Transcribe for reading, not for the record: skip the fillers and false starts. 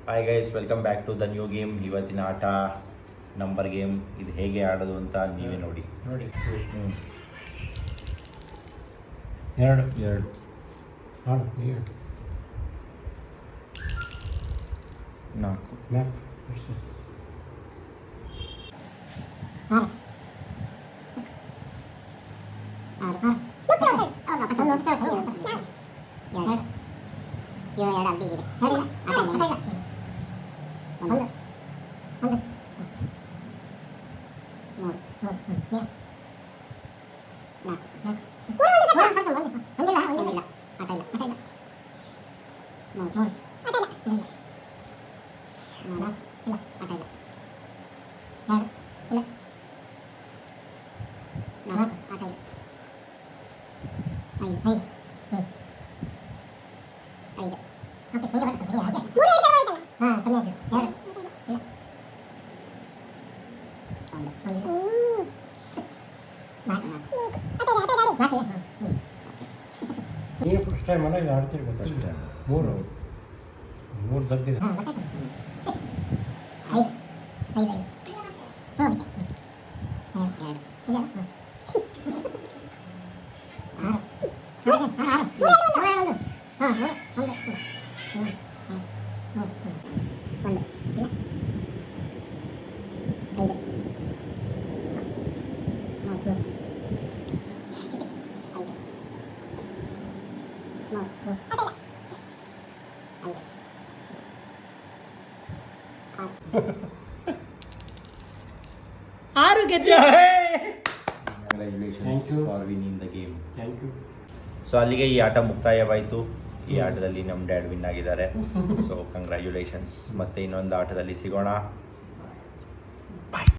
Hi guys, welcome back to the new game. ಇವತ್ತಿನ ಆಟ number game. ಇದು ಹೇಗೆ ಆಡೋದು ಅಂತ ನೀವೇ ನೋಡಿ. ಎರಡು ಎರಡು ಹಾಡು ಎರಡು ನಾಲ್ಕು ನಾಲ್ಕು ಅಷ್ಟೇ. ನೀವು ಫಸ್ಟ್ ಟೈಮ್ ಅಲ್ಲ ಇದು ಆಡ್ತಿರ್ಬೇಕು. ಅಷ್ಟೇ. ಮೂರು ಮೂರು ದದ್ದಿದೆ. ಆರು ಗೆದ್ದು congratulations Thank you. For winning the game. Thank you. So ಅಲ್ಲಿಗೆ ಈ ಆಟ ಮುಕ್ತಾಯವಾಯಿತು. ಈ ಆಟದಲ್ಲಿ ನಮ್ಮ ಡ್ಯಾಡ್ ವಿನ್ ಆಗಿದ್ದಾರೆ. So congratulations. ಮತ್ತೆ ಇನ್ನೊಂದು ಆಟದಲ್ಲಿ ಸಿಗೋಣ.